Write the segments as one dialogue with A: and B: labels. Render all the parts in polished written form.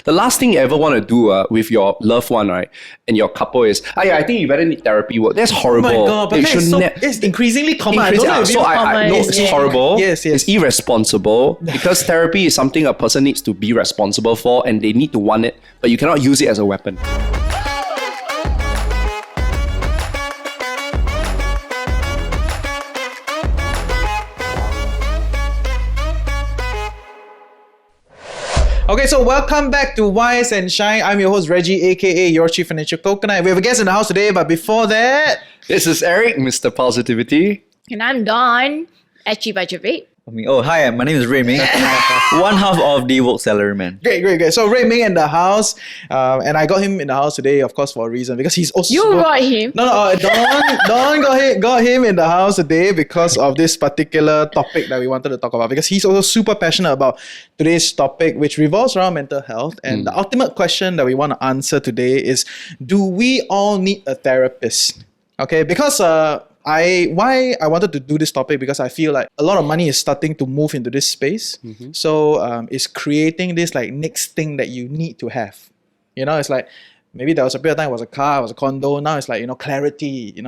A: The last thing you ever want to do with your loved one, right, and your couple is, I think you better need therapy work. That's horrible.
B: Oh my God, but it's increasingly common. I
A: know it's horrible.
B: Yes.
A: It's irresponsible because therapy is something a person needs to be responsible for and they need to want it, but you cannot use it as a weapon.
B: Okay, so welcome back to Wise and Shine. I'm your host, Reggie, aka your Chief Financial Coconut. We have a guest in the house today, but before that...
A: This is Eric, Mr. Positivity.
C: And I'm Dawn, SG Budget Vape.
D: Oh, hi, my name is RuiMing. One half of the Woke Salaryman.
B: Great. So RuiMing in the house, and I got him in the house today, of course, for a reason, because he's also...
C: You got him?
B: No, Dawn got him in the house today because of this particular topic that we wanted to talk about, because he's also super passionate about today's topic, which revolves around mental health. And the ultimate question that we want to answer today is, do we all need a therapist? Okay, because... why I wanted to do this topic, because I feel like a lot of money is starting to move into this space. So it's creating this like next thing that you need to have. You know, it's like maybe there was a period of time it was a car, it was a condo. Now it's like, clarity,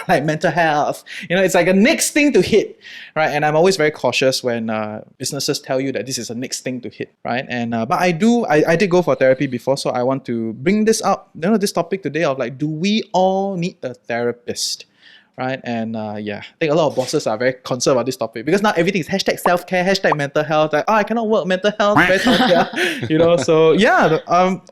B: like mental health. It's like a next thing to hit, right? And I'm always very cautious when businesses tell you that this is a next thing to hit, right? And but I did go for therapy before, so I want to bring this up. This topic today of like, do we all need a therapist? Right? And I think a lot of bosses are very concerned about this topic, because now everything is hashtag self-care, hashtag mental health. Like, I cannot work, mental health, very self-care. So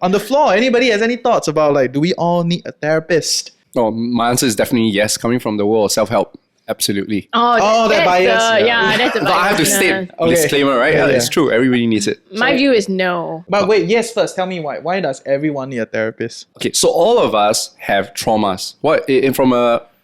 B: on the floor, anybody has any thoughts about like, do we all need a therapist?
A: Oh, my answer is definitely yes, coming from the world of self-help. Absolutely.
B: That bias.
C: That's a bias.
A: But I have to state disclaimer, right? Yeah, it's true. Everybody needs it.
C: My view is no.
B: But wait, yes, first, tell me why. Why does everyone need a therapist?
A: Okay, so all of us have traumas.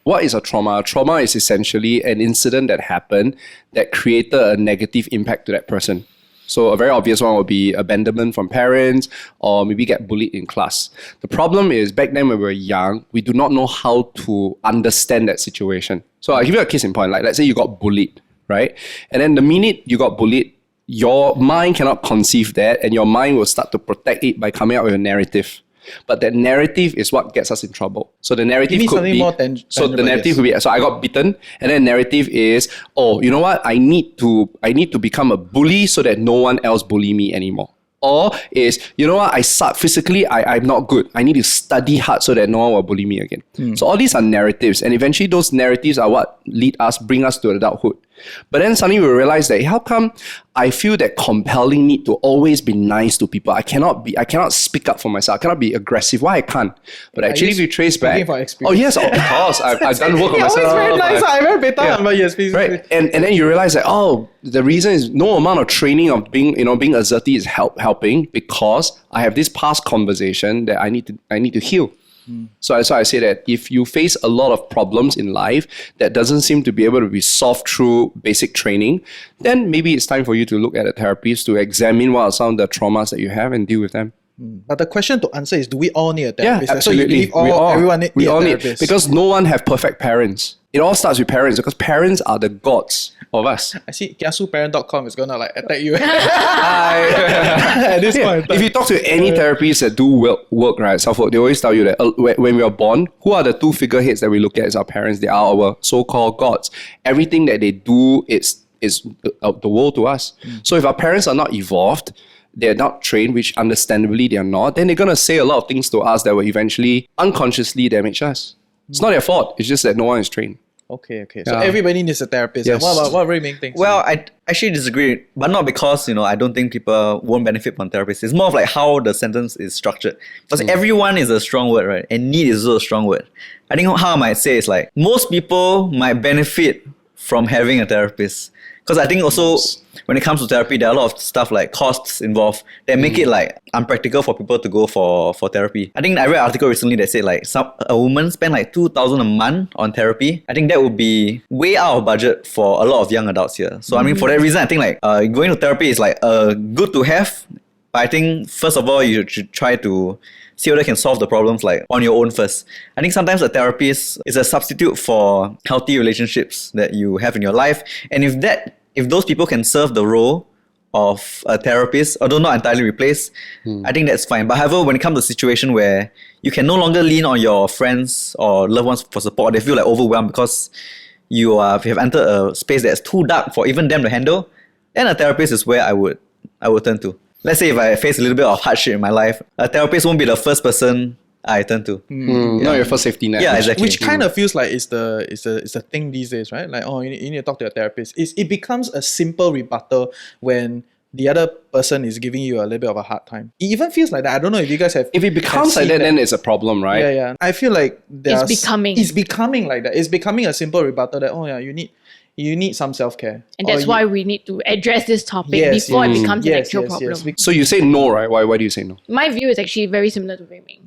A: What is a trauma? A trauma is essentially an incident that happened that created a negative impact to that person. So a very obvious one would be abandonment from parents, or maybe get bullied in class. The problem is, back then when we were young, we do not know how to understand that situation. So I'll give you a case in point. Like, let's say you got bullied, right? And then the minute you got bullied, your mind cannot conceive that, and your mind will start to protect it by coming up with a narrative. But that narrative is what gets us in trouble. So the narrative could be... So I got beaten, and then narrative is, you know what? I need to become a bully so that no one else bully me anymore. Or is, you know what? I suck physically. I'm not good. I need to study hard so that no one will bully me again. So all these are narratives, and eventually those narratives are what bring us to adulthood. But then suddenly we realize that, how come I feel that compelling need to always be nice to people? I cannot speak up for myself. I cannot be aggressive. Why I can't? But actually, if you trace back, oh yes, of course, I've done work on myself.
B: Always very nice. I'm very better. But yes, please.
A: Right, and then you realize that the reason is no amount of training of being assertive is helping, because I have this past conversation that I need to heal. So that's why I say that if you face a lot of problems in life that doesn't seem to be able to be solved through basic training, then maybe it's time for you to look at a therapist to examine what are some of the traumas that you have and deal with them.
B: But the question to answer is, do we all need a therapist?
A: Yeah, absolutely.
B: So everyone need a therapist.
A: Because no one have perfect parents. It all starts with parents, because parents are the gods of us.
B: I see kiasuparent.com is going to attack you at this point.
A: If you talk to any therapists that do work, right, self-work, they always tell you that when we are born, who are the two figureheads that we look at as our parents? They are our so-called gods. Everything that they do is the world to us. So if our parents are not evolved, they're not trained, which understandably they are not, then they're going to say a lot of things to us that will eventually unconsciously damage us. It's not their fault. It's just that no one is trained.
B: Okay. So everybody needs a therapist.
A: Yes.
B: What RuiMing thinks?
D: Well, I actually disagree, but not because, I don't think people won't benefit from therapists. It's more of like how the sentence is structured. Because everyone is a strong word, right? And need is also a strong word. I think how I might say is like, most people might benefit from having a therapist. Because I think also when it comes to therapy, there are a lot of stuff like costs involved that make it like unpractical for people to go for therapy. I think I read an article recently that said like a woman spend like $2,000 a month on therapy. I think that would be way out of budget for a lot of young adults here. So I mean, for that reason, I think like going to therapy is like good to have. But I think first of all, you should try to see whether you can solve the problems like on your own first. I think sometimes a therapist is a substitute for healthy relationships that you have in your life. And if those people can serve the role of a therapist, although not entirely replace, I think that's fine. But however, when it comes to a situation where you can no longer lean on your friends or loved ones for support, they feel like overwhelmed because you have entered a space that's too dark for even them to handle, then a therapist is where I would turn to. Let's say if I face a little bit of hardship in my life, a therapist won't be the first person I turn to.
A: Not your first safety net.
D: Yeah, exactly.
B: Which kind of feels like it's the thing these days, right? Like, oh, you need to talk to a therapist. It becomes a simple rebuttal when the other person is giving you a little bit of a hard time. It even feels like that. I don't know if you guys have.
A: If it becomes like that, then it's a problem, right?
B: Yeah. I feel like
C: It's becoming
B: like that. It's becoming a simple rebuttal that, oh yeah, you need some self-care.
C: And that's why we need to address this topic
B: Yes,
C: before it
B: yes.
C: becomes an
B: Yes,
C: actual
B: yes,
C: problem.
B: yes.
A: So you say no, right? Why do you say no?
C: My view is actually very similar to RuiMing.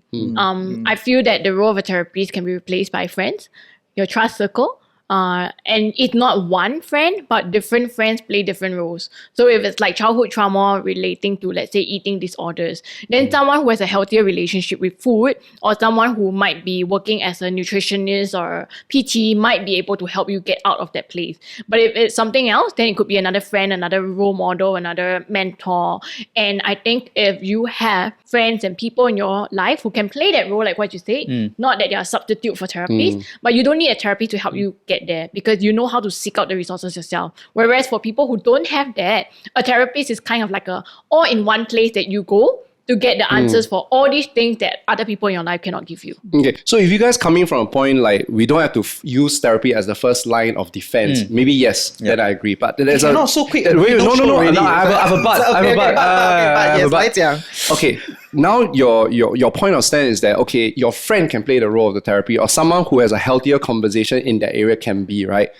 C: I feel that the role of a therapist can be replaced by friends, your trust circle. And it's not one friend, but different friends play different roles. So if it's like childhood trauma relating to, let's say, eating disorders, then someone who has a healthier relationship with food, or someone who might be working as a nutritionist or PT might be able to help you get out of that place. But if it's something else, then it could be another friend, another role model, another mentor. And I think if you have friends and people in your life who can play that role, like what you say, not that they are a substitute for therapists, but you don't need a therapist to help you get there because you know how to seek out the resources yourself. Whereas for people who don't have that, a therapist is kind of like a all-in-one place that you go to get the answers for all these things that other people in your life cannot give you.
A: Okay, so if you guys coming from a point like we don't have to use therapy as the first line of defense, maybe yes, then I agree. But there's
B: Not so quick.
A: Wait, no, I have a but. I have a but.
B: Yes,
A: Okay, now your point of stand is that, okay, your friend can play the role of the therapy, or someone who has a healthier conversation in that area can be, right?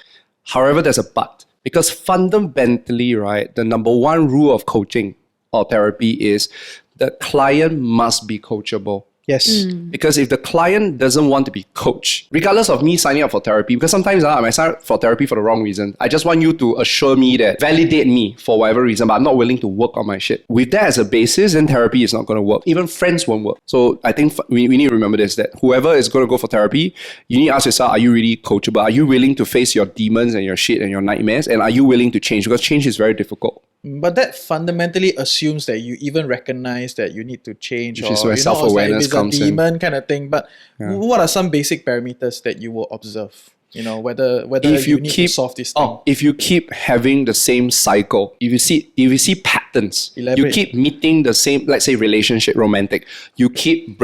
A: However, there's a but. Because fundamentally, right, the number one rule of coaching or therapy is the client must be coachable.
B: Yes.
A: Because if the client doesn't want to be coached, regardless of me signing up for therapy, because sometimes I might sign up for therapy for the wrong reason. I just want you to assure me that, validate me for whatever reason, but I'm not willing to work on my shit. With that as a basis, then therapy is not going to work. Even friends won't work. So I think we need to remember this, that whoever is going to go for therapy, you need to ask yourself, are you really coachable? Are you willing to face your demons and your shit and your nightmares? And are you willing to change? Because change is very difficult.
B: But that fundamentally assumes that you even recognize that you need to change,
A: Which
B: or
A: is where
B: it's
A: self-awareness
B: like
A: comes
B: it's a
A: in.
B: demon kind of thing. But what are some basic parameters that you will observe? You know, whether
A: If
B: you
A: you
B: need
A: keep
B: to solve this thing.
A: if you keep having the same cycle, if you see patterns, you
B: Elaborate.
A: keep meeting the same, let's say relationship, romantic, you keep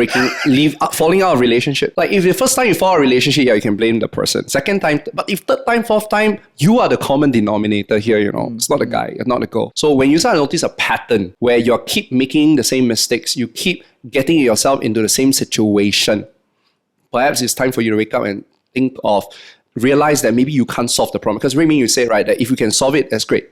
A: falling out of relationship. Like if the first time you fall out of relationship, you can blame the person. Second time, but if third time, fourth time, you are the common denominator here, It's not the guy, it's not the girl. So when you start to notice a pattern where you keep making the same mistakes, you keep getting yourself into the same situation, perhaps it's time for you to wake up and realize that maybe you can't solve the problem. Because RuiMing, you say, right, that if you can solve it, that's great.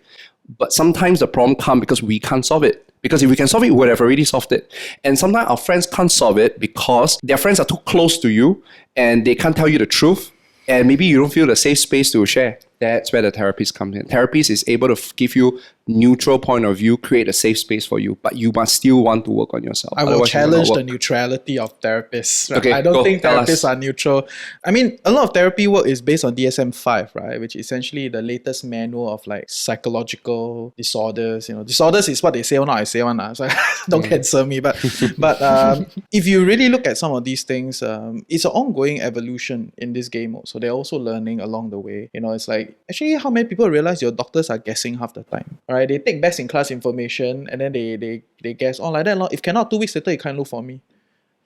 A: But sometimes the problem comes because we can't solve it. Because if we can solve it, we would have already solved it. And sometimes our friends can't solve it because their friends are too close to you and they can't tell you the truth. And maybe you don't feel the safe space to share. That's where the therapist comes in. Therapist is able to give you neutral point of view, create a safe space for you, but you must still want to work on yourself.
B: I will
A: Otherwise you will not
B: challenge the
A: work.
B: neutrality of therapists. Right?
A: Okay,
B: I don't
A: go,
B: think
A: tell
B: therapists
A: us.
B: are neutral. I mean, a lot of therapy work is based on DSM-5, right? Which is essentially the latest manual of like psychological disorders. Disorders is what they say, I say one. So don't cancel me. But if you really look at some of these things, it's an ongoing evolution in this game. So they're also learning along the way. It's like, actually, how many people realize your doctors are guessing half the time? Right? They take best in class information and then they guess, like that. If cannot, 2 weeks later, you can't look for me.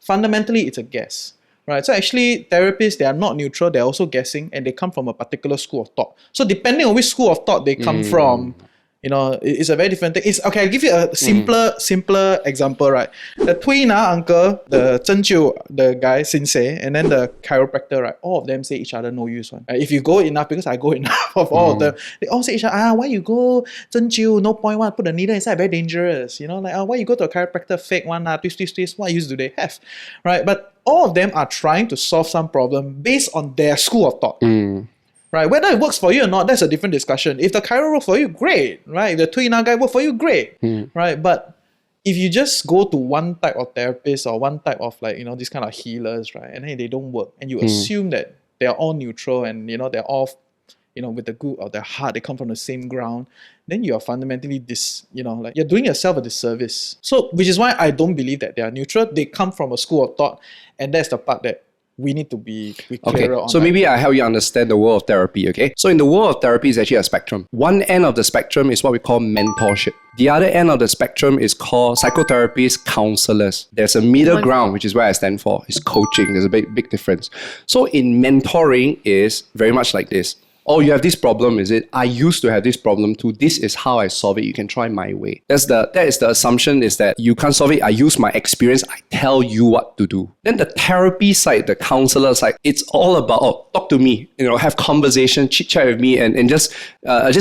B: Fundamentally, it's a guess. Right? So actually, therapists, they are not neutral. They're also guessing and they come from a particular school of thought. So depending on which school of thought they come from, it's a very different thing. Okay, I'll give you a simpler example, right? The twin uncle, the Zhen Jiu, the guy, Sensei, and then the chiropractor, right? All of them say each other no use one. If you go enough, because I go enough of all of them, they all say each other, why you go Zhen Jiu, no point one, put the needle inside, very dangerous. Why you go to a chiropractor, fake one, twist, what use do they have? Right? But all of them are trying to solve some problem based on their school of thought. Right, whether it works for you or not, that's a different discussion. If the chiro works for you, great. Right, if the twin guy works for you, great. Right, but if you just go to one type of therapist or one type of this kind of healers, right, and then they don't work, and you assume that they are all neutral and they're all with the good or the heart, they come from the same ground, then you are fundamentally you're doing yourself a disservice. So, which is why I don't believe that they are neutral. They come from a school of thought, and that's the part that we need to be clearer on.
A: So maybe I help you understand the world of therapy, okay? So in the world of therapy is actually a spectrum. One end of the spectrum is what we call mentorship. The other end of the spectrum is called psychotherapists, counselors. There's a middle ground, which is where I stand for, is coaching. There's a big difference. So in mentoring is very much like this. Oh, you have this problem, is it? I used to have this problem too. This is how I solve it. You can try my way. That is the assumption, is that you can't solve it. I use my experience. I tell you what to do. Then the therapy side, the counselor side, it's all about, talk to me, have conversation, chit chat with me, and just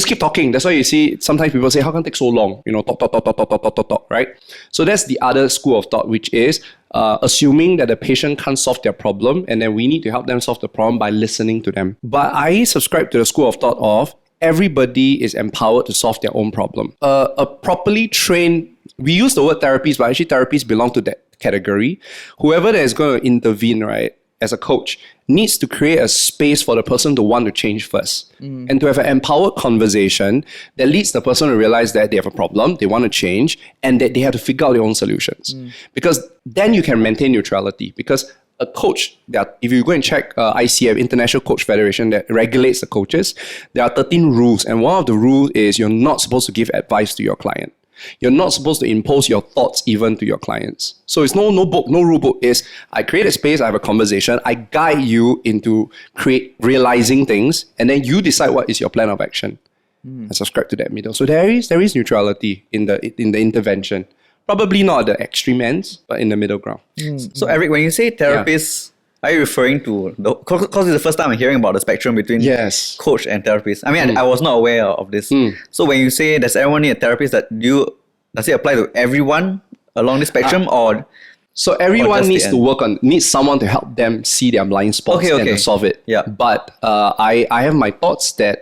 A: keep talking. That's why you see sometimes people say, how can it take so long? Talk, right? So that's the other school of thought, which is assuming that the patient can't solve their problem, and then we need to help them solve the problem by listening to them. But I subscribe to the school of thought of everybody is empowered to solve their own problem. A properly trained, we use the word therapists, but actually therapists belong to that category. Whoever that is going to intervene, right, as a coach, needs to create a space for the person to want to change first and to have an empowered conversation that leads the person to realize that they have a problem, they want to change, and that they have to figure out their own solutions. Because then you can maintain neutrality. Because a coach, if you go and check ICF, International Coach Federation, that regulates the coaches, there are 13 rules. And one of the rules is you're not supposed to give advice to your client. You're not supposed to impose your thoughts even to your clients. So it's no book, no rule book. Is I create a space, I have a conversation, I guide you into realizing things, and then you decide what is your plan of action. I subscribe to that middle. So there is neutrality in the intervention. Probably not at the extreme ends, but in the middle ground.
D: So Eric, when you say therapists, are you referring to because it's the first time I'm hearing about the spectrum between coach and therapist? I mean, I was not aware of this. So when you say does everyone need a therapist, does it apply to everyone along the spectrum
A: So everyone needs someone to help them see their blind spots and to solve it. Yeah. But I have my thoughts that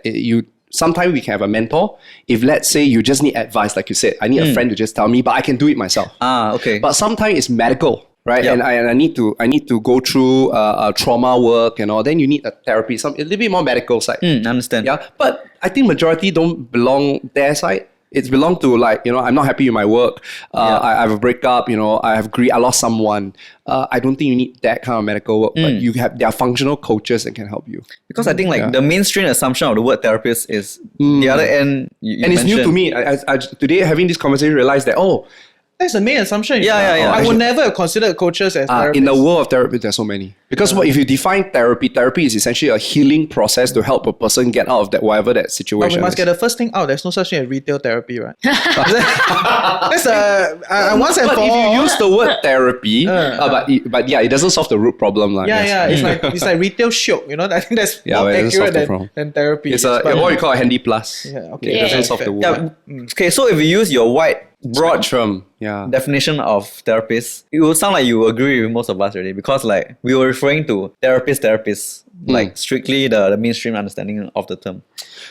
A: sometimes we can have a mentor. If let's say you just need advice, like you said, I need a friend to just tell me, but I can do it myself. But sometimes it's medical. Right, and I need to go through trauma work and all. Then you need a therapy, a little bit more medical side.
D: Understand?
A: Yeah, but I think majority don't belong their side. It's belong to I'm not happy with my work. I have a breakup. I lost someone. I don't think you need that kind of medical work. But there are functional coaches that can help you.
D: Because I think the mainstream assumption of the word therapist is the other end.
A: And it's new to me. I today having this conversation realized that
B: that's the main assumption.
D: Yeah.
B: I would never have considered coaches as therapists.
A: In the world of therapy, there's so many. Because if you define therapy is essentially a healing process to help a person get out of that whatever that situation
B: But we must get the first thing out. There's no such thing as retail therapy, right? That's once and for all.
A: If you use the word therapy, but it doesn't solve the root problem.
B: It's like retail shock. I think that's more accurate than therapy.
A: It's what you call a handy plus. It doesn't solve the wound.
D: Okay, so if you use your broad
A: definition
D: of therapist, it would sound like you agree with most of us already, because we were referring to therapists, like strictly the mainstream understanding of the term,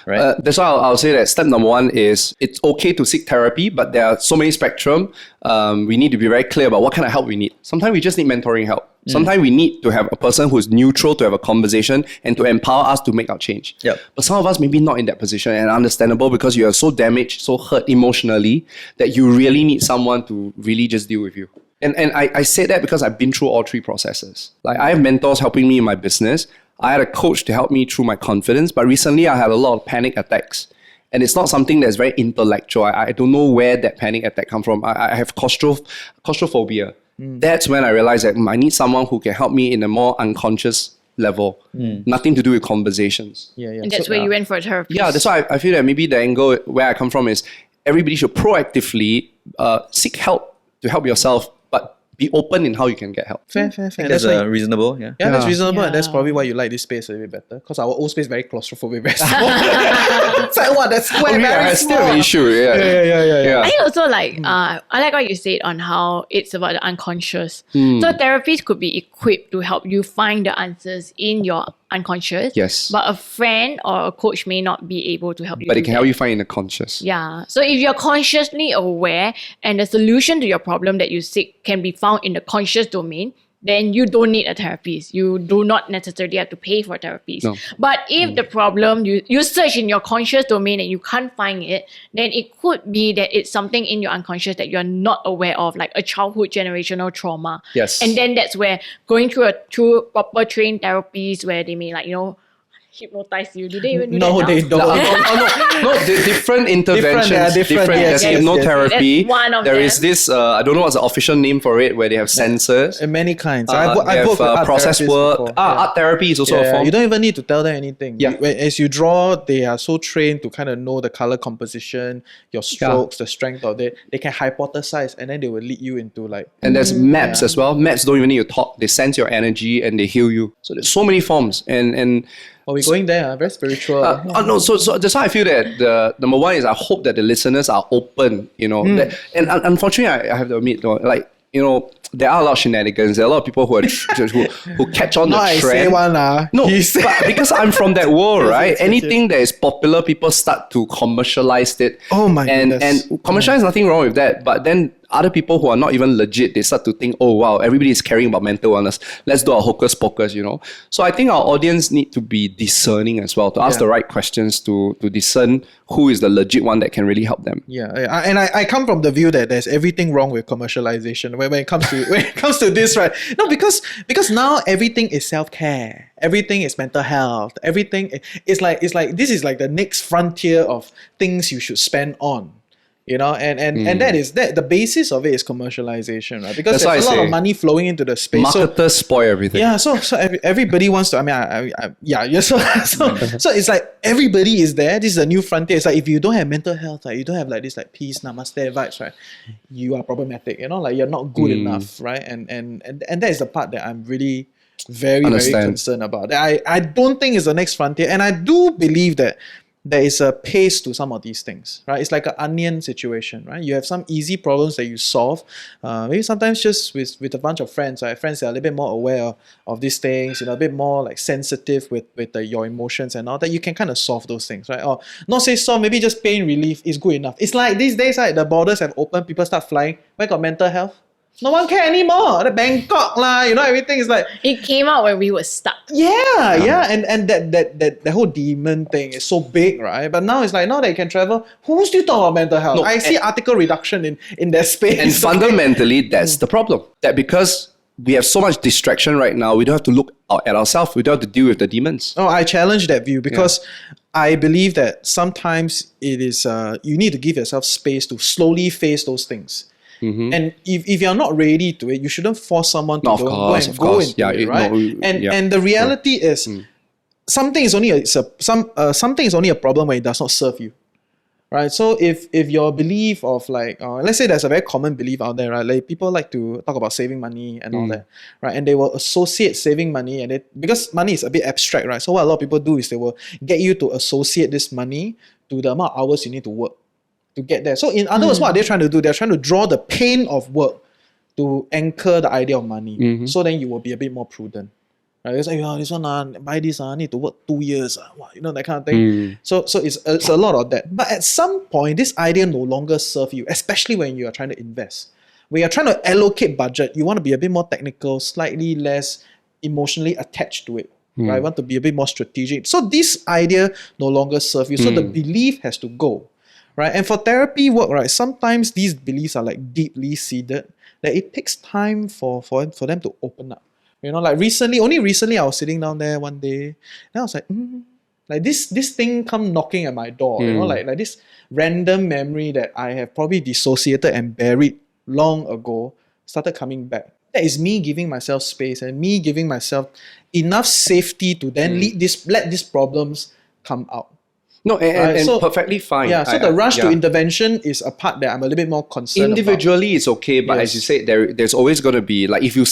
D: right?
A: That's why I'll say that step number one is it's okay to seek therapy, but there are so many spectrum. We need to be very clear about what kind of help we need. Sometimes we just need mentoring help. Sometimes we need to have a person who's neutral to have a conversation and to empower us to make our change. But some of us maybe not in that position, and understandable because you are so damaged, so hurt emotionally that you really need someone to really just deal with you. And I say that because I've been through all three processes. Like I have mentors helping me in my business. I had a coach to help me through my confidence, but recently I had a lot of panic attacks. And it's not something that's very intellectual. I don't know where that panic attack come from. I have claustrophobia. That's when I realized that I need someone who can help me in a more unconscious level. Nothing to do with conversations.
C: And that's where you went for therapy.
A: Yeah, that's why I feel that maybe the angle where I come from is everybody should proactively seek help to help yourself, but be open in how you can get help.
B: Fair.
D: That's reasonable. Yeah,
B: that's reasonable. And that's probably why you like this space a little bit better. Because our old space is very claustrophobic, very small. It's like, what? That's square, very small.
A: Still an issue. Yeah.
C: I think also I like what you said on how it's about the unconscious. So therapists could be equipped to help you find the answers in your unconscious.
A: Yes.
C: But a friend or a coach may not be able to help you.
A: But it can help you find in the conscious.
C: Yeah. So if you're consciously aware and the solution to your problem that you seek can be found in the conscious domain, then you don't need a therapist. You do not necessarily have to pay for therapies.
A: No.
C: But if the problem, you search in your conscious domain and you can't find it, then it could be that it's something in your unconscious that you're not aware of, like a childhood generational trauma.
A: Yes.
C: And then that's where going through proper trained therapies where they may hypnotize you. Do they even do that now?
B: They don't.
A: No, different interventions.
B: Different, yes,
A: There's
B: yes,
A: hypnotherapy.
C: That's one of
A: There
C: them.
A: is this, I don't know what's the official name for it, where they have sensors.
B: And many kinds.
A: They
B: I've
A: have
B: worked with art
A: process
B: therapists
A: work.
B: before.
A: Art therapy is also a form.
B: You don't even need to tell them anything.
A: Yeah.
B: As you draw, they are so trained to kind of know the color composition, your strokes, the strength of it. They can hypothesize and then they will lead you into like...
A: And there's maps as well. Maps don't even need to talk. They sense your energy and they heal you. So there's so many forms. And
B: Are we going there? Very spiritual.
A: no, so that's why I feel that the number one is I hope that the listeners are open, and unfortunately I have to admit, there are a lot of shenanigans. There are a lot of people who are who catch on the
B: I
A: trend.
B: say one
A: No,
B: You say-
A: but because I'm from that world, right?
B: yes,
A: Anything that is popular, people start to commercialize it.
B: Oh my goodness.
A: And commercialize, nothing wrong with that. But then other people who are not even legit, they start to think, oh wow, everybody is caring about mental wellness. Let's do a hocus pocus, So I think our audience need to be discerning as well, to ask the right questions, to discern who is the legit one that can really help them.
B: Yeah, and I come from the view that there's everything wrong with commercialization when it comes to this, right? No, because now everything is self-care, everything is mental health, everything is like this is like the next frontier of things you should spend on. And that the basis of it is commercialization, right? Because there's a lot of money flowing into the space.
A: Marketers spoil everything.
B: Yeah, so everybody wants to. So it's like everybody is there. This is a new frontier. It's like if you don't have mental health, like you don't have like this like peace, namaste vibes, right? You are problematic. Like you're not good enough, right? And that is the part that I'm really very very concerned about. I don't think it's the next frontier, and I do believe that there is a pace to some of these things, right? It's like an onion situation, right? You have some easy problems that you solve, maybe sometimes just with a bunch of friends, right? Friends that are a little bit more aware of these things, a bit more like sensitive with your emotions and all that. You can kind of solve those things, right? Or not say solve, maybe just pain relief is good enough. It's like these days, right? The borders have opened, people start flying. Where got mental health? No one care anymore. The Bangkok everything is like...
C: It came out when we were stuck.
B: Yeah. And that whole demon thing is so big, right? But now it's like, now that you can travel, who still talk about mental health? I see article reduction in that space.
A: And fundamentally, that's the problem. That because we have so much distraction right now, we don't have to look at ourselves. We don't have to deal with the demons.
B: Oh, I challenge that view because I believe that sometimes it is you need to give yourself space to slowly face those things. Mm-hmm. And if you're not ready to it, you shouldn't force someone to go into it, right? And the reality is, something is only a problem when it does not serve you, right? So if your belief of like, let's say there's a very common belief out there, right? Like people like to talk about saving money and all that, right? And they will associate saving money because money is a bit abstract, right? So what a lot of people do is they will get you to associate this money to the amount of hours you need to work to get there. So in other words, what they're trying to do, they're trying to draw the pain of work to anchor the idea of money. So then you will be a bit more prudent. Right? It's like, this one, buy this, I need to work 2 years. That kind of thing. So it's a lot of that. But at some point, this idea no longer serves you, especially when you are trying to invest. When you're trying to allocate budget, you want to be a bit more technical, slightly less emotionally attached to it. Right? You want to be a bit more strategic. So this idea no longer serves you. So the belief has to go. Right? And for therapy work, right, sometimes these beliefs are like deeply seated, that it takes time for them to open up. Like only recently I was sitting down there one day, and I was like, like this thing come knocking at my door, like this random memory that I have probably dissociated and buried long ago started coming back. That is me giving myself space and me giving myself enough safety to then let these problems come out.
A: No, and perfectly fine.
B: Yeah, so the rush to intervention is a part that I'm a little bit more concerned
A: individually about. It's okay, but as you said, there's always going to be, like, if you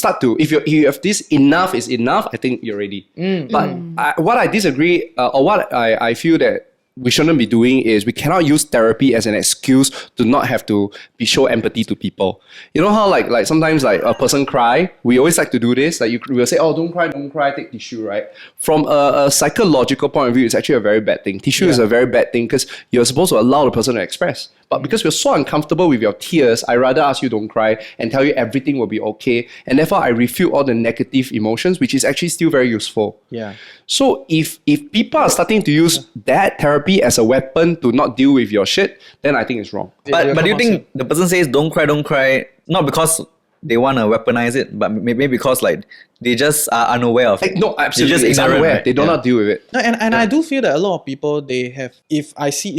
A: have this enough is enough, I think you're ready. But what I disagree, or what I feel that we shouldn't be doing is we cannot use therapy as an excuse to not have to show empathy to people. You know how like sometimes like a person cry, we always like to do this. Like we will say, oh, don't cry, take tissue, right? From a psychological point of view, it's actually a very bad thing. Tissue is a very bad thing because you're supposed to allow the person to express. But because we're so uncomfortable with your tears, I rather ask you don't cry and tell you everything will be okay. And therefore, I refute all the negative emotions, which is actually still very useful.
B: Yeah.
A: So if people are starting to use that therapy as a weapon to not deal with your shit, then I think it's wrong.
D: But do you think the person says don't cry, not because they want to weaponize it, but maybe because like they just are unaware of it?
A: No, absolutely.
D: They're just ignorant,
A: unaware.
D: right?
A: They do not deal with it.
B: No, and I do feel that a lot of people, they have, if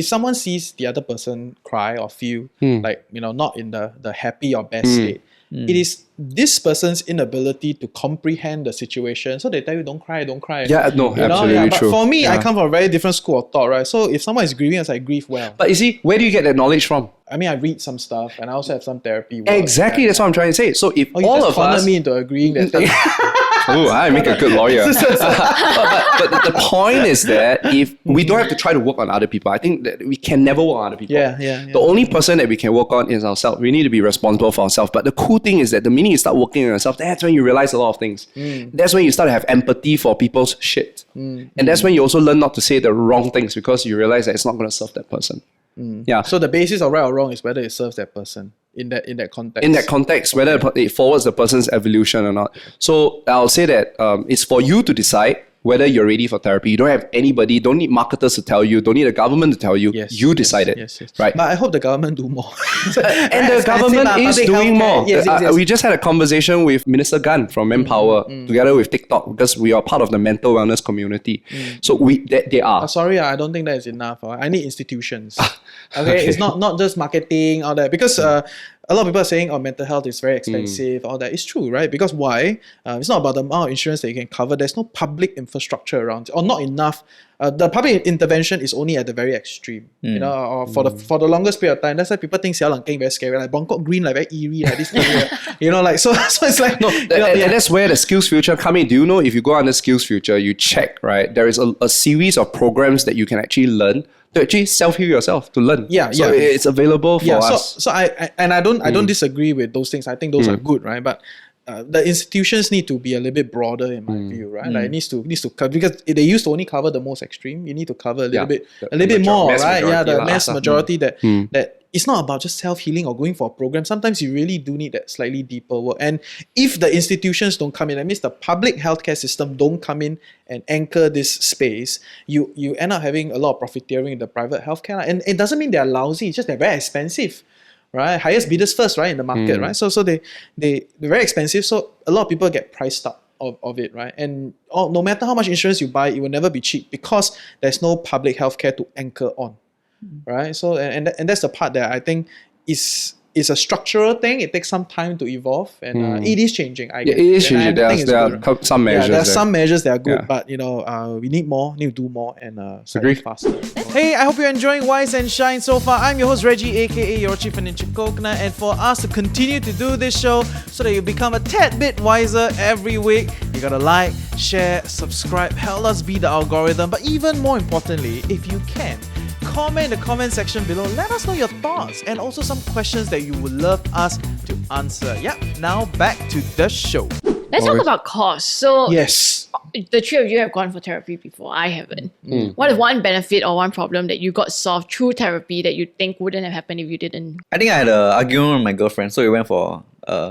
B: someone sees the other person cry or feel like, not in the happy or best state, it is this person's inability to comprehend the situation. So they tell you, don't cry.
A: Yeah, no, absolutely
B: But
A: true.
B: for me, I come from a very different school of thought, right? So if someone is grieving, I grieve well.
A: But you see, where do you get that knowledge from?
B: I mean, I read some stuff and I also have some therapy work.
A: Exactly, that's what I'm trying to say. So if
B: You
A: all
B: just
A: of
B: cornered
A: us...
B: me into agreeing that.
A: Oh, I make a good lawyer. but the point is that if we don't have to try to work on other people, I think that we can never work on other people.
B: Yeah.
A: The only person that we can work on is ourselves. We need to be responsible for ourselves. But the cool thing is that the minute you start working on yourself, that's when you realize a lot of things. That's when you start to have empathy for people's shit. And that's when you also learn not to say the wrong things because you realize that it's not going to serve that person. Yeah.
B: So the basis of right or wrong is whether it serves that person in that context.
A: In that context, whether it forwards the person's evolution or not. So I'll say that it's for you to decide whether you're ready for therapy. You don't have anybody, don't need marketers to tell you, don't need a government to tell you. You decide it.
B: Yes.
A: Right?
B: But I hope the government do more.
A: And the government is doing more.
B: Yes.
A: We just had a conversation with Minister Gan from Manpower together with TikTok because we are part of the mental wellness community. So they are.
B: Sorry, I don't think that is enough. I need institutions. Okay, it's not just marketing, all that. Because a lot of people are saying, mental health is very expensive, all that. It's true, right? Because why? It's not about the amount of insurance that you can cover. There's no public infrastructure around, or not enough. The public intervention is only at the very extreme, or for the longest period of time. That's why people think Xiao Lang Keng very scary, like Bangkok Green, like very eerie, like this area. So it's like no.
A: And that's where the Skills Future come in. Do you know if you go under Skills Future, you check, right? There is a series of programs that you can actually learn to actually self-heal yourself, to learn. So it's available for us.
B: So I don't disagree with those things. I think those are good, right? But the institutions need to be a little bit broader in my view, right? Like it needs to cover, because they used to only cover the most extreme. You need to cover a little bit more, right? Yeah, the mass majority that it's not about just self-healing or going for a program. Sometimes you really do need that slightly deeper work. And if the institutions don't come in, that means the public healthcare system don't come in and anchor this space, you end up having a lot of profiteering in the private healthcare. And it doesn't mean they're lousy, it's just they're very expensive. Right, highest bidders first, right, in the market, right? So they're very expensive. So a lot of people get priced out of it, right? And no matter how much insurance you buy, it will never be cheap because there's no public healthcare to anchor on, right? So and that's the part that I think is a structural thing. It takes some time to evolve, and it is changing. I guess.
A: It is changing. There are some measures.
B: There are some measures that are good, but we need more. Need to do more and
A: Agree.
B: faster. Hey, I hope you're enjoying Wise and Shine so far. I'm your host Reggie, aka your chief financial coconut, and for us to continue to do this show so that you become a tad bit wiser every week, you gotta like, share, subscribe, help us beat the algorithm. But even more importantly, if you can, comment in the comment section below. Let us know your thoughts and also some questions that you would love us to answer. Now back to the show.
C: Let's talk about cost. So
B: Yes.
C: the three of you have gone for therapy before. I haven't. What is one benefit or one problem that you got solved through therapy that you think wouldn't have happened if you didn't?
D: I think I had an argument with my girlfriend, so we went for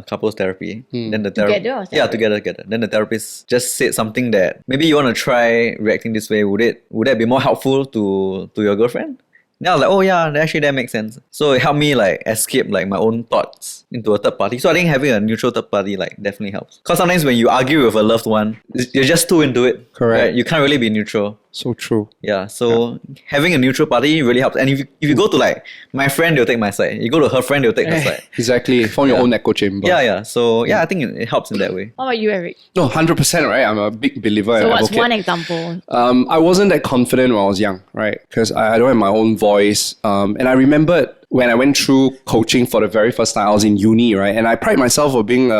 D: couples therapy. Then the
C: Together or
D: yeah,
C: separate?
D: together. Then the therapist just said something that maybe you want to try reacting this way. Would that be more helpful to your girlfriend? Then I was like, oh yeah, actually that makes sense. So it helped me like escape like my own thoughts into a third party. So I think having a neutral third party like definitely helps. Because sometimes when you argue with a loved one, you're just too into it.
A: Correct.
D: Right? You can't really be neutral.
A: So true.
D: Yeah, so having a neutral party really helps. And if you go to like my friend, they'll take my side. You go to her friend, they'll take her side.
A: Exactly. Form your own echo chamber.
D: Yeah. So I think it helps in that way.
C: What about you, Eric?
A: No, 100%, right? I'm a big believer
C: So
A: and
C: what's
A: advocate.
C: one example?
A: I wasn't that confident when I was young, right? Because I don't have my own voice. And I remembered when I went through coaching for the very first time, I was in uni, right? And I pride myself for being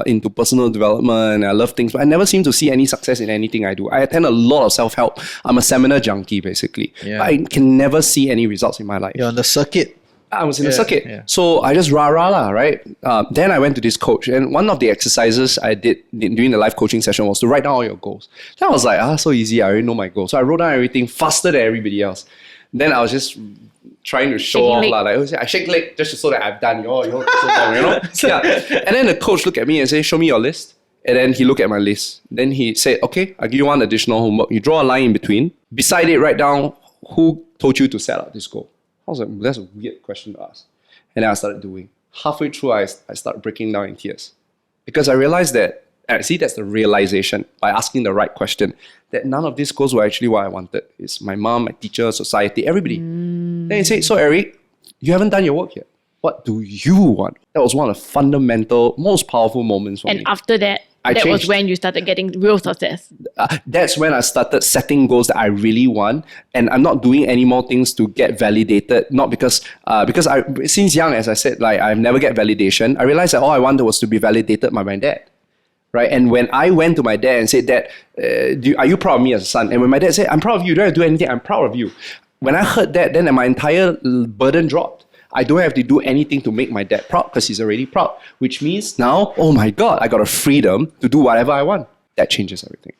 A: into personal development. I love things, but I never seem to see any success in anything I do. I attend a lot of self-help. I'm a seminar junkie, basically.
B: Yeah.
A: But I can never see any results in my life.
B: You're on the circuit.
A: I was in the circuit.
B: Yeah.
A: So I just rah-rah, right? Then I went to this coach, and one of the exercises I did during the live coaching session was to write down all your goals. Then I was like, so easy, I already know my goals. So I wrote down everything faster than everybody else. Then I was just trying to show
C: Shaking
A: off
C: leg.
A: like I shake leg just so that I've done so long, yeah. And then the coach looked at me and said, show me your list. And then he looked at my list. Then he said, okay, I'll give you one additional homework. You draw a line in between. Beside it, write down who told you to set up this goal. I was like, that's a weird question to ask. And then I started doing. Halfway through, I started breaking down in tears. Because I realized that, see, that's the realization by asking the right question, that none of these goals were actually what I wanted. It's my mom, my teacher, society, everybody. Then he said, so Eric, you haven't done your work yet. What do you want? That was one of the fundamental, most powerful moments for me.
C: And after that,
A: I
C: that was
A: changed.
C: when you started getting real success.
A: That's when I started setting goals that I really want, and I'm not doing any more things to get validated. Not because I since young, as I said, like I've never get validation. I realized that all I wanted was to be validated by my dad, right? And when I went to my dad and said, "Dad, are you proud of me as a son?" And when my dad said, "I'm proud of you. You don't have to do anything. I'm proud of you." When I heard that, then my entire burden dropped. I don't have to do anything to make my dad proud because he's already proud, which means now, oh my God, I got a freedom to do whatever I want. That changes everything.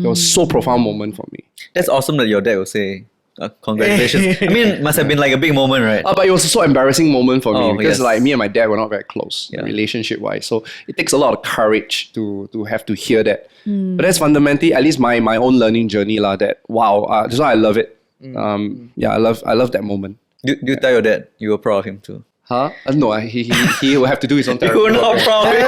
A: It was so profound moment for me.
D: That's awesome that your dad will say, congratulations. I mean, it must have been like a big moment, right?
A: But it was a so embarrassing moment for me because
D: yes.
A: like me and my dad were not very close relationship-wise. So it takes a lot of courage to have to hear that. But that's fundamentally, at least my own learning journey that wow, that's why I love it. I love that moment.
D: Do you tell your dad you were proud of him too?
A: Huh? No, he will have to do his own therapy.
D: You were not proud of him.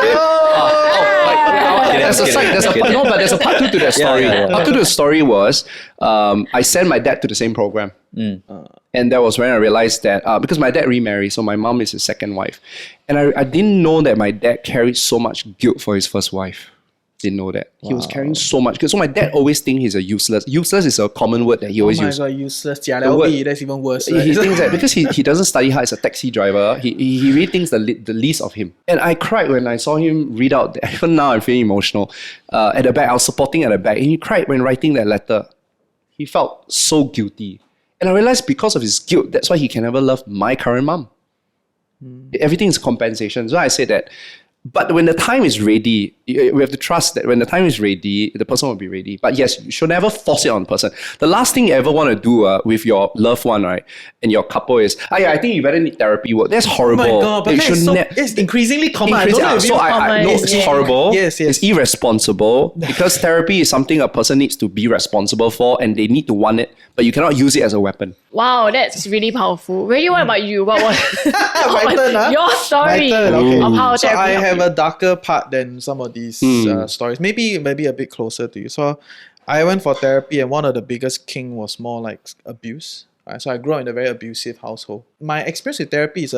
A: There's a part two to that story.
D: Yeah.
A: Part two to the story was I sent my dad to the same program. And that was when I realized that because my dad remarried, so my mom is his second wife. And I didn't know that my dad carried so much guilt for his first wife. Didn't know that. He was carrying so much guilt. So my dad always thinks he's a useless. Useless is a common word that he always uses.
B: Oh my God, useless. That's even worse.
A: He thinks that because he doesn't study hard as a taxi driver, he really thinks the least of him. And I cried when I saw him read out, even now I'm feeling emotional, at the back, I was supporting at the back, and he cried when writing that letter. He felt so guilty. And I realized because of his guilt, that's why he can never love my current mom. Everything is compensation. So I say that. But when the time is ready, we have to trust that when the time is ready, the person will be ready. But yes, you should never force it on the person. The last thing you ever want to do with your loved one, right, and your couple is, I think you better need therapy work. That's horrible.
B: Oh my God, but it's increasingly common. I know
A: it's horrible.
B: Yes.
A: It's irresponsible because therapy is something a person needs to be responsible for and they need to want it, but you cannot use it as a weapon.
C: Wow, that's really powerful. Reggie, what about you? What was
B: My turn,
C: your story
B: My turn, okay.
C: of how
B: So
C: therapy
B: I
C: helped
B: have
C: you?
B: a darker part than some of these stories. Maybe a bit closer to you. So I went for therapy, and one of the biggest king was more like abuse. Right? So I grew up in a very abusive household. My experience with therapy is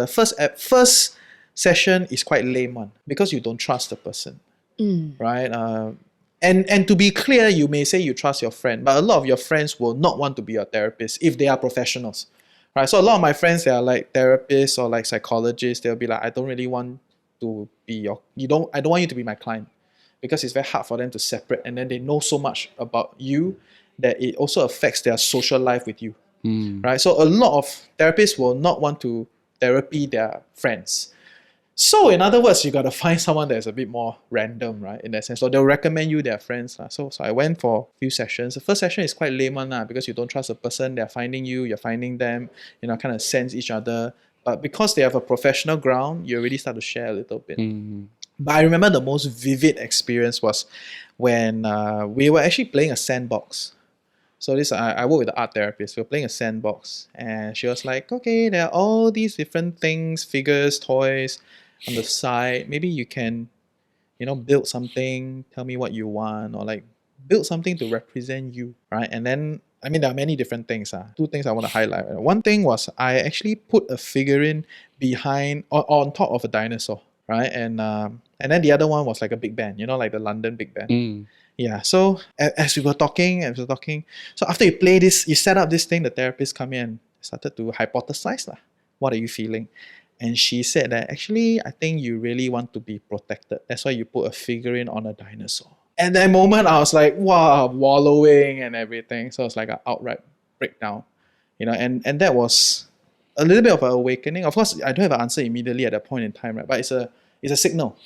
B: first session is quite lame one because you don't trust the person, right? And to be clear, you may say you trust your friend, but a lot of your friends will not want to be your therapist if they are professionals, right? So a lot of my friends, they are like therapists or like psychologists. They'll be like, I don't really want to be I don't want you to be my client, because it's very hard for them to separate, and then they know so much about you that it also affects their social life with you, right? So a lot of therapists will not want to therapy their friends. So in other words, you got to find someone that's a bit more random, right? In that sense, so they'll recommend you their friends. So I went for a few sessions. The first session is quite lame one, because you don't trust the person. They're finding you, you're finding them, kind of sense each other. But because they have a professional ground, you already start to share a little bit. But I remember the most vivid experience was when we were actually playing a sandbox. So I work with the art therapist. We were playing a sandbox, and she was like, okay, there are all these different things, figures, toys on the side. Maybe you can, build something, tell me what you want, or like build something to represent you, right? And then, there are many different things. Two things I want to highlight. One thing was I actually put a figurine behind or on top of a dinosaur, right? And then the other one was like a big band, like the London Big Band. Yeah. So as we were talking, so after you play this, you set up this thing, the therapist come in and started to hypothesize. What are you feeling? And she said that actually, I think you really want to be protected. That's why you put a figurine on a dinosaur. And that moment, I was like, wow, wallowing and everything. So it's like an outright breakdown, and that was a little bit of an awakening. Of course, I don't have an answer immediately at that point in time, right? But it's a signal,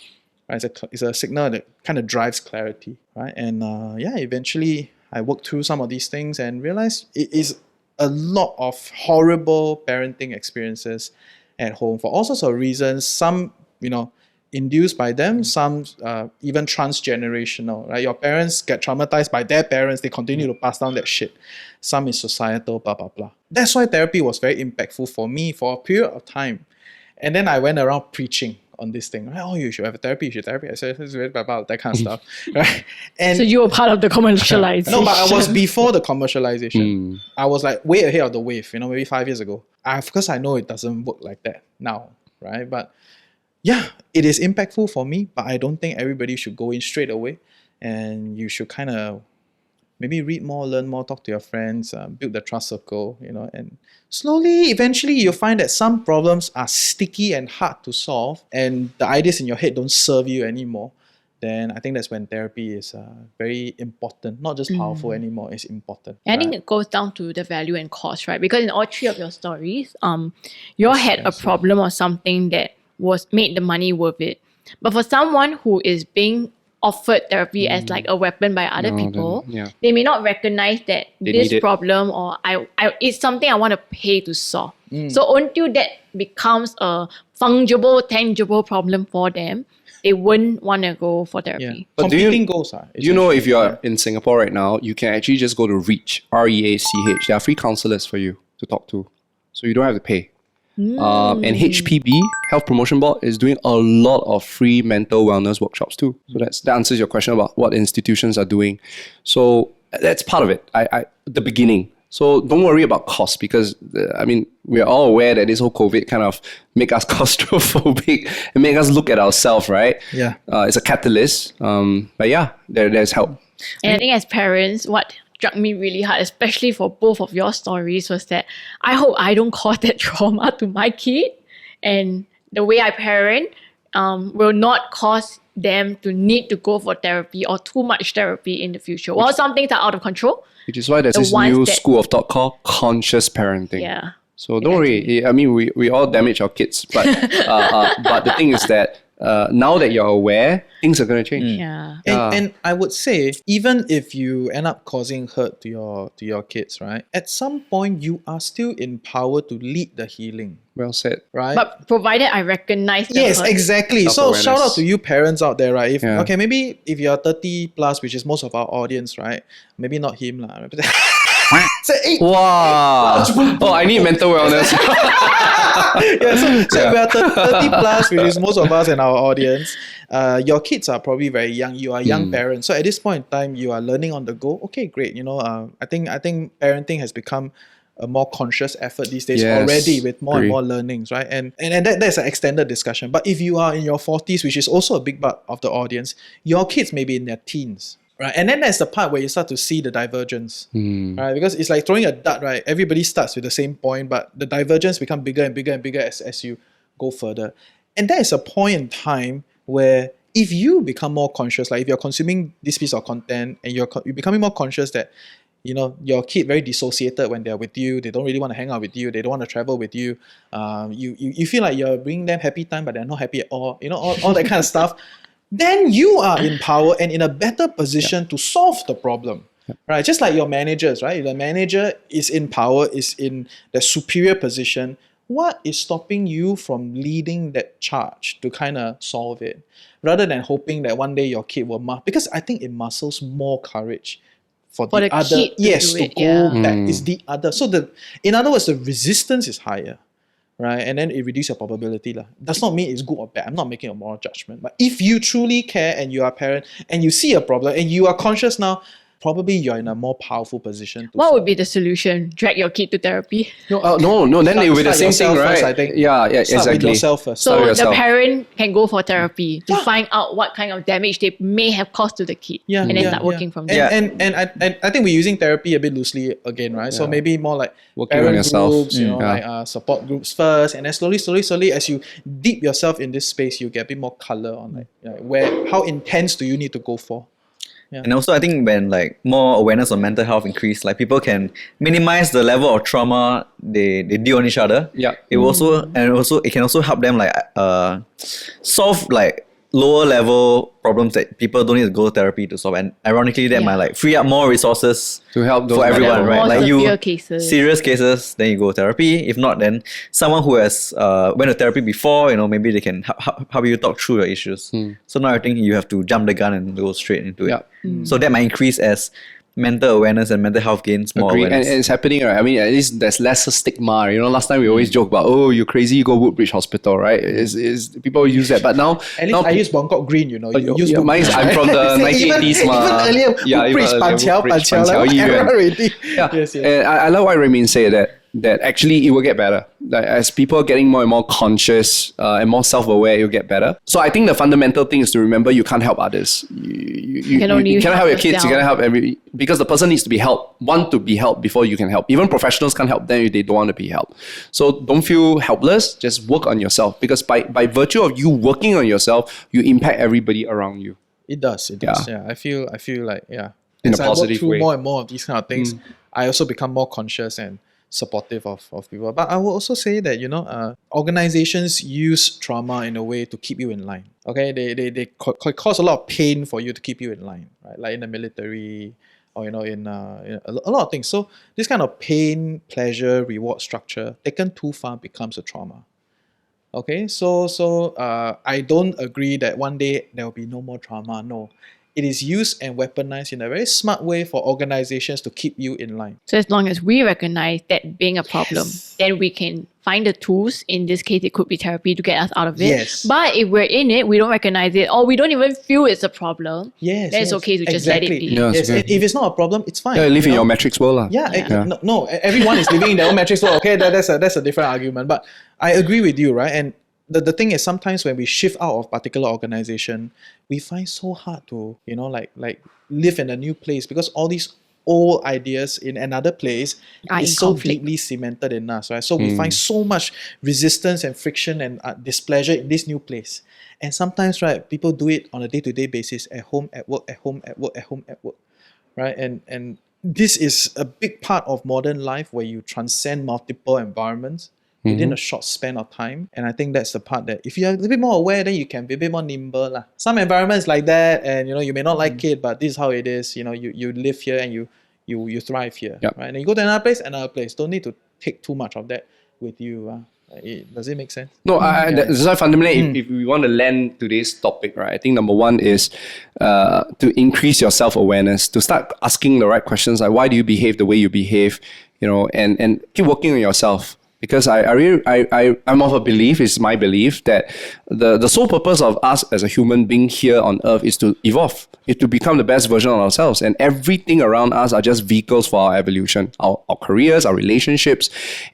B: right? It's a signal that kind of drives clarity, right? And eventually I worked through some of these things and realized it is a lot of horrible parenting experiences at home for all sorts of reasons. Some, induced by them, some even transgenerational, right? Your parents get traumatized by their parents, they continue to pass down that shit. Some is societal, blah, blah, blah. That's why therapy was very impactful for me for a period of time. And then I went around preaching on this thing, right? Oh, you should have a therapy, I said, about that kind of stuff, right? And
C: So you were part of the commercialization.
B: no, but I was before the commercialization. I was like way ahead of the wave, maybe 5 years ago. Of course, I know it doesn't work like that now, right? But yeah, it is impactful for me, but I don't think everybody should go in straight away. And you should kind of maybe read more, learn more, talk to your friends, build the trust circle, and slowly, eventually, you'll find that some problems are sticky and hard to solve, and the ideas in your head don't serve you anymore. Then I think that's when therapy is very important, not just powerful anymore, it's important.
C: I think it goes down to the value and cost, right? Because in all three of your stories, you all had a problem or something that was made the money worth it. But for someone who is being offered therapy as like a weapon by other people, they may not recognize that this problem or I it's something I want to pay to solve. So until that becomes a fungible, tangible problem for them, they wouldn't want to go for therapy.
B: Yeah.
A: But
B: Competing goals are.
A: Do you know if you're in Singapore right now, you can actually just go to Reach, REACH. There are free counselors for you to talk to. So you don't have to pay. And HPB, Health Promotion Board, is doing a lot of free mental wellness workshops too. So that answers your question about what institutions are doing. So that's part of it. The beginning. So don't worry about cost because, we're all aware that this whole COVID kind of make us claustrophobic and make us look at ourselves, right?
B: Yeah.
A: It's a catalyst. But yeah, there's help.
C: And I think as parents, what struck me really hard, especially for both of your stories, was that I hope I don't cause that trauma to my kid. And the way I parent will not cause them to need to go for therapy or too much therapy in the future. While some things are out of control.
A: Which is why there's this new school of thought called conscious parenting.
C: Yeah.
A: So don't worry. We all damage our kids. But but the thing is that now that you're aware, things are going to change.
C: Yeah.
B: And I would say, even if you end up causing hurt to your kids, right? At some point, you are still in power to lead the healing.
A: Well said.
B: Right?
C: But provided I recognize the
B: Yes,
C: hurt.
B: exactly. So shout out to you parents out there, right? Maybe if you're 30 plus, which is most of our audience, right? Maybe not him lah. Say,
A: wow. Oh, I need mental wellness.
B: So if we are 30 plus, which is most of us in our audience, your kids are probably very young. You are young parents. So at this point in time, you are learning on the go. Okay, great. I think parenting has become a more conscious effort these days already with more and more learnings, right? And that's an extended discussion. But if you are in your 40s, which is also a big part of the audience, your kids may be in their teens. Right, and then that's the part where you start to see the divergence, right? Because it's like throwing a dart, right? Everybody starts with the same point, but the divergence become bigger and bigger and bigger as you go further. And there is a point in time where if you become more conscious, like if you're consuming this piece of content and you're becoming more conscious that, your kid very dissociated when they're with you, they don't really want to hang out with you, they don't want to travel with you, you feel like you're bringing them happy time, but they're not happy at all, all that kind of stuff. Then you are in power and in a better position to solve the problem, right? Just like your managers, right? If the manager is in power, is in the superior position, what is stopping you from leading that charge to kind of solve it? Rather than hoping that one day your kid will because I think it muscles more courage for the other. Yes, to go back. It's the other. So in other words, the resistance is higher. Right, and then it reduces your probability. Does not mean it's good or bad. I'm not making a moral judgment. But if you truly care and you are a parent and you see a problem and you are conscious now, probably you're in a more powerful position.
C: What would be the solution? Drag your kid to therapy?
A: No. Then it would be the same thing, right?
B: First, I think.
A: Yeah,
B: start
A: exactly.
B: with yourself first.
C: So the parent can go for therapy to find out what kind of damage they may have caused to the kid, and then start working from there.
B: And I think we're using therapy a bit loosely again, right? So maybe more like
A: working on
B: parent
A: yourself.
B: groups, like support groups first, and then slowly, as you deep yourself in this space, you get a bit more color on how intense do you need to go for. Yeah.
D: And also, I think when more awareness on mental health increase, people can minimize the level of trauma they deal on each other.
A: Yeah.
D: It will also it can also help them solve lower level problems that people don't need to go therapy to solve. And ironically, that might like free up more resources
A: To help those
D: for everyone,
A: people.
D: right?
C: More
D: Like
C: severe cases.
D: serious cases, then you go therapy. If not, then someone who has went to therapy before, maybe they can help you talk through your issues. So now I think you have to jump the gun and go straight into it. So that might increase as mental awareness and mental health gains more
A: Agree. And
D: awareness.
A: it's happening, right? I mean, at least there's less stigma. Last time we always joke about, oh, you're crazy, you go Woodbridge Hospital, right? Is people use that. But now...
B: At least I use Bangkok Green, you use
A: yeah, mine's,
B: Woodbridge,
A: I'm
B: right?
A: from the
B: So
A: 1980s.
B: even earlier, Woodbridge, Pan Chiao, like,
A: Yuan.
B: already.
A: Yeah.
B: Yes.
A: And I love what RuiMing said that actually it will get better. Like, as people are getting more and more conscious and more self-aware, it'll get better. So I think the fundamental thing is to remember you can't help others. You cannot help your kids, you cannot help because the person needs to be helped, want to be helped before you can help. Even professionals can't help them if they don't want to be helped. So don't feel helpless, just work on yourself, because by virtue of you working on yourself, you impact everybody around you.
B: It does. Yeah. I feel like,
A: In
B: as
A: a
B: I work
A: positive
B: through
A: way.
B: more and more of these kind of things, I also become more conscious and supportive of people. But I will also say that, organizations use trauma in a way to keep you in line. Okay, they cause a lot of pain for you to keep you in line, right? Like in the military, or in a lot of things. So this kind of pain, pleasure, reward structure taken too far becomes a trauma. Okay, so I don't agree that one day there will be no more trauma. No. It is used and weaponized in a very smart way for organizations to keep you in line.
C: So as long as we recognize that being a problem, then we can find the tools. In this case, it could be therapy to get us out of it.
B: Yes.
C: But if we're in it, we don't recognize it, or we don't even feel it's a problem,
B: Yes.
C: then it's okay to just let it be.
A: Yeah, it's
B: Yes.
A: okay.
B: If it's not a problem, it's fine.
A: Yeah, live in
B: know?
A: your matrix world. Lah.
B: Yeah. No, everyone is living in their own matrix world. Okay, that's a different argument. But I agree with you, right? And the thing is, sometimes when we shift out of particular organization, we find so hard to, like live in a new place, because all these old ideas in another place
C: Are
B: is
C: in
B: so
C: conflict.
B: deeply cemented in us, right? So we find so much resistance and friction and displeasure in this new place. And sometimes, right, people do it on a day-to-day basis, at home, at work, at home, at work, at home, at work, right? And this is a big part of modern life, where you transcend multiple environments within a short span of time. And I think that's the part that if you're a little bit more aware, then you can be a bit more nimble. Lah. Some environments like that, and you may not like it, but this is how it is. You live here and you thrive here.
A: Yep.
B: Right? And you go to another place. Don't need to take too much of that with you. Does it make sense?
A: No, that's why fundamentally, if we want to land today's topic, right, I think number one is to increase your self-awareness, to start asking the right questions, like why do you behave the way you behave, and keep working on yourself. Because I'm of a belief, it's my belief, that the sole purpose of us as a human being here on earth is to evolve, is to become the best version of ourselves. And everything around us are just vehicles for our evolution, our careers, our relationships.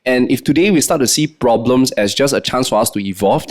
A: And if today we start to see problems as just a chance for us to evolve,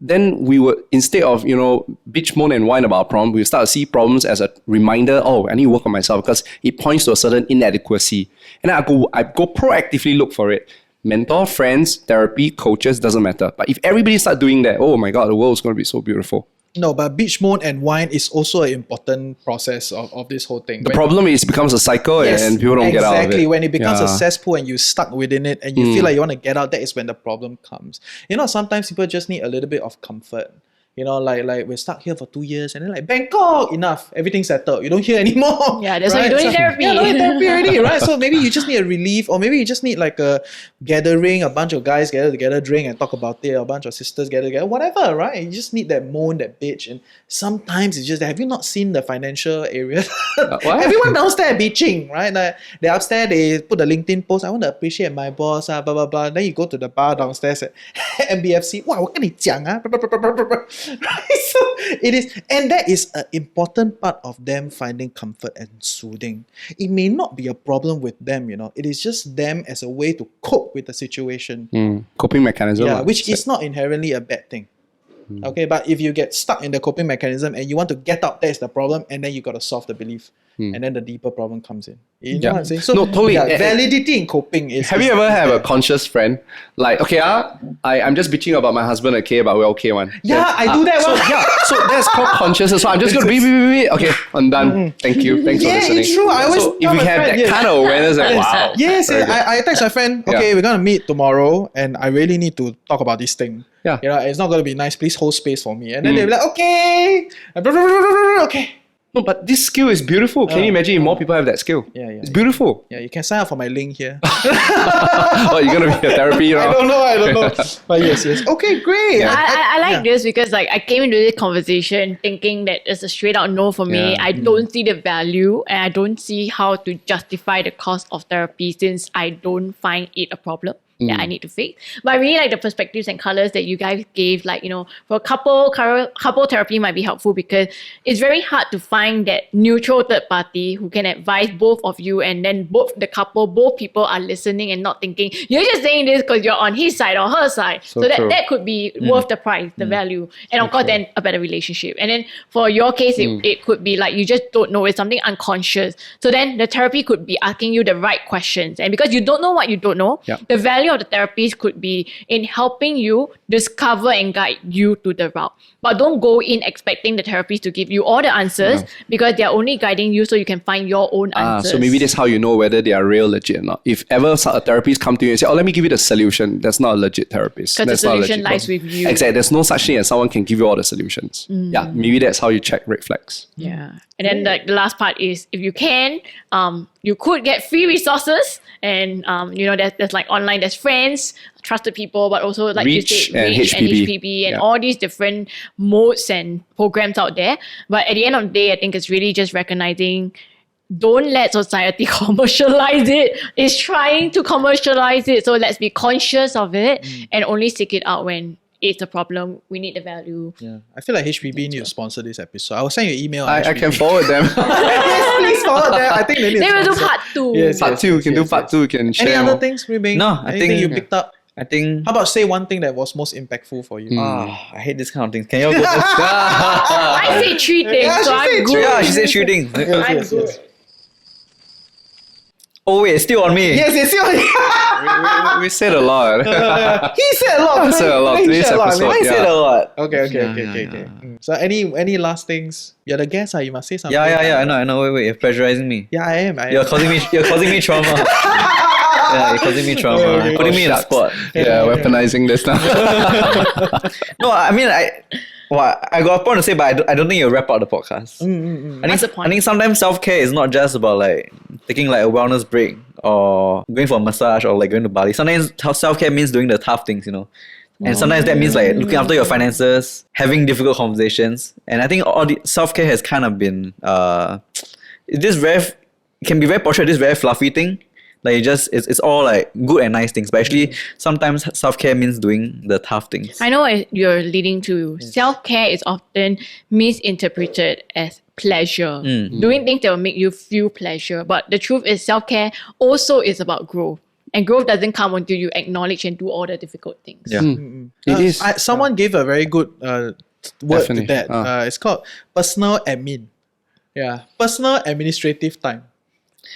A: then we would, instead of, bitch, moan and whine about a problem, we start to see problems as a reminder, I need to work on myself, because it points to a certain inadequacy. And I go proactively look for it. Mentor, friends, therapy, coaches, doesn't matter. But if everybody start doing that, oh my God, the world is going to be so beautiful.
B: No, but bitch, moan and whine is also an important process of this whole thing.
A: The problem is it becomes a cycle and people don't get out of it.
B: Exactly. When it becomes a cesspool and you're stuck within it and you feel like you want to get out, that is when the problem comes. Sometimes people just need a little bit of comfort. Like we're stuck here for 2 years and then like, Bangkok, enough, everything's settled. You don't hear anymore.
C: Yeah, that's why you don't need therapy.
B: Yeah, don't need therapy already, right? So maybe you just need a relief, or maybe you just need like a gathering, a bunch of guys gather together, drink and talk about it, a bunch of sisters gather together, whatever, right? You just need that moan, that bitch. And sometimes it's just that, have you not seen the financial area?
A: What?
B: Everyone downstairs bitching, right? Like, they're upstairs, they put the LinkedIn post, I want to appreciate my boss, blah, blah, blah. Then you go to the bar downstairs at MBFC, wow, 我跟你讲啊, right? So it is, and that is an important part of them finding comfort and soothing. It may not be a problem with them, it is just them as a way to cope with the situation.
A: Coping mechanism.
B: Yeah, which is not inherently a bad thing. Okay, but if you get stuck in the coping mechanism and you want to get out, that's the problem, and then you got to solve the belief. and then the deeper problem comes in. You know what I'm saying? So
A: No, totally.
B: validity in coping is.
A: Have you ever had a conscious friend like, okay, I'm just bitching about my husband, okay, but we're okay one.
B: Yeah, I do that
A: So
B: one.
A: so that's called consciousness. So I'm just gonna be. Okay, I'm done. Thank you. Thanks for
B: Yeah,
A: listening.
B: it's true. I always
A: so if
B: tell
A: you
B: my
A: have
B: friend,
A: that kind of awareness, like, wow.
B: Yes,
A: very good.
B: I text my friend, okay, we're gonna meet tomorrow and I really need to talk about this thing.
A: Yeah.
B: You know, it's not gonna be nice, please hold space for me. And then they'll be like, okay. Okay.
A: No, but this skill is beautiful. Can you imagine if more people have that skill?
B: Yeah.
A: It's beautiful.
B: Yeah, you can sign up for my link here.
A: Oh, you're gonna be a therapy, you know?
B: I don't know. But yes. Okay, great.
C: I like this because like I came into this conversation thinking that it's a straight out no for me.
A: Yeah.
C: I don't see the value and I don't see how to justify the cost of therapy since I don't find it a problem that I need to fix. But I really like the perspectives and colors that you guys gave. Like, you know, for couple therapy might be helpful because it's very hard to find that neutral third party who can advise both of you, and then both people are listening and not thinking, you're just saying this because you're on his side or her side. So
A: true.
C: that could be worth the price, the value. And of course, then a better relationship. And then for your case, it could be like you just don't know. It's something unconscious. So then the therapy could be asking you the right questions. And because you don't know what you don't know, the value of the therapist could be in helping you discover and guide you to the route. But don't go in expecting the therapist to give you all the answers because they're only guiding you so you can find your own answers.
A: So maybe that's how you know whether they are real, legit or not. If ever a therapist come to you and say, oh, let me give you the solution, that's not a legit therapist.
C: Because the
A: That's not a
C: solution
A: legit
C: lies
A: one.
C: with you.
A: Exactly. There's no such thing as someone can give you all the solutions. Yeah, maybe that's how you check red flags.
C: Yeah. And then the last part is if you can, you could get free resources and you know there's like online, there's friends, trusted people, but also like
A: Reach
C: you said,
A: and
C: Reach and
A: HPB.
C: HPB and
A: Yeah.
C: all these different modes and programs out there. But at the end of the day, I think it's really just recognizing don't let society commercialize it. It's trying to commercialize it. So let's be conscious of it and only seek it out when it's a problem. We need the value.
B: Yeah. I feel like HPB need to sponsor this episode. I will send you an email.
A: I can forward them.
B: Yes, please forward them. I think they need
C: They
B: to
C: will do
B: sponsor.
C: part 2.
B: Yes,
A: Part 2, we can do part 2, we can share
B: Any other
A: more.
B: things, RuiMing?
D: No, I
B: Anything
D: think-
B: you picked up?
D: I think
B: How about say one thing that was most impactful for you?
D: I hate this kind of things. Can you all go first?
C: I say 3 things,
B: Yeah,
C: so
B: she
C: I'm
B: said
C: good.
D: Yeah, she said shooting.
C: I'm good.
D: Oh wait, it's still on me.
B: Yes.
A: We said a lot.
B: He said a lot.
A: I said a lot.
B: He
A: Today's
B: said a lot,
A: episode,
B: man.
D: I said a lot.
B: Okay. So any last things? You're the guest, you must say something.
D: Yeah. I know. Wait. You're pressurizing me.
B: Yeah, I am.
D: You're causing me trauma. Yeah, you're causing me trauma.
B: Okay.
D: Putting me in a spot.
A: Yeah, weaponizing this now.
D: No, I mean I got a point to say, but I don't think you'll wrap up the podcast.
C: What's the point?
D: I think sometimes self-care is not just about like taking like a wellness break or going for a massage or like going to Bali. Sometimes self-care means doing the tough things, you know. And sometimes that means like looking after your finances, having difficult conversations. And I think all the self-care has kind of been it can be very portrayed this very fluffy thing. Like it's all like good and nice things, but actually sometimes self-care means doing the tough things.
C: I know what you're leading to. Self-care is often misinterpreted as pleasure. Doing things that will make you feel pleasure. But the truth is self-care also is about growth. And growth doesn't come until you acknowledge and do all the difficult things.
D: Yeah.
A: It is.
B: Someone gave a very good word
A: Definition.
B: to that. It's called personal admin. Yeah, personal administrative time.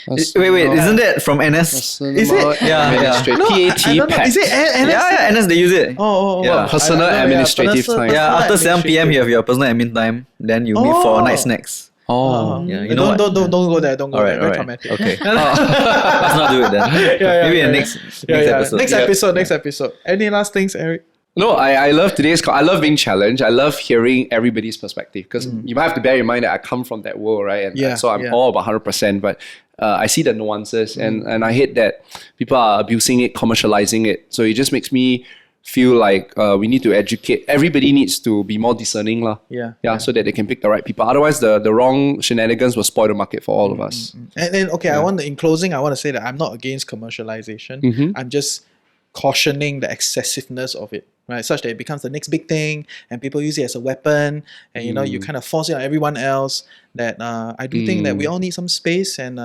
D: Wait, isn't that from NS?
B: Is it?
D: Yeah.
B: I don't know.
A: PAT.
B: Is it NS?
D: Yeah, NS they use it.
B: Oh.
A: Yeah, personal
B: I don't know,
A: administrative time.
D: Yeah, after 7
B: administrative.
D: PM you have your personal admin time, then you meet for night snacks.
A: Oh.
D: Yeah, you know
B: don't go there. Don't go there. Very
D: Alright.
B: traumatic.
D: Okay. Let's not do it then. Maybe in next episode.
B: Next episode. Any last things, Eric?
A: No, I love today's call. I love being challenged. I love hearing everybody's perspective because you might have to bear in mind that I come from that world, right? And so I'm all about 100%, but I see the nuances and I hate that people are abusing it, commercializing it. So it just makes me feel like we need to educate. Everybody needs to be more discerning, so that they can pick the right people. Otherwise, the wrong shenanigans will spoil the market for all of us.
B: And then, in closing, I want to say that I'm not against commercialization. I'm just cautioning the excessiveness of it, right? Such that it becomes the next big thing and people use it as a weapon and, you kind of force it on everyone else. That I do think that we all need some space and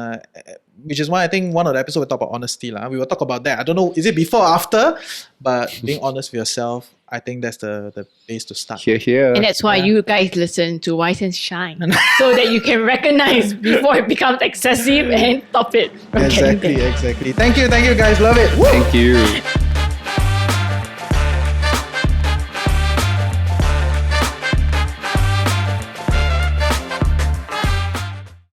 B: which is why I think one of the episodes we talk about honesty. We will talk about that. I don't know, is it before or after? But being honest with yourself, I think that's the place to start.
A: Here.
C: And that's why you guys listen to Wise and Shine. So that you can recognize before it becomes excessive and stop it from getting there.
B: Exactly. Thank you guys. Love it. Woo!
A: Thank you.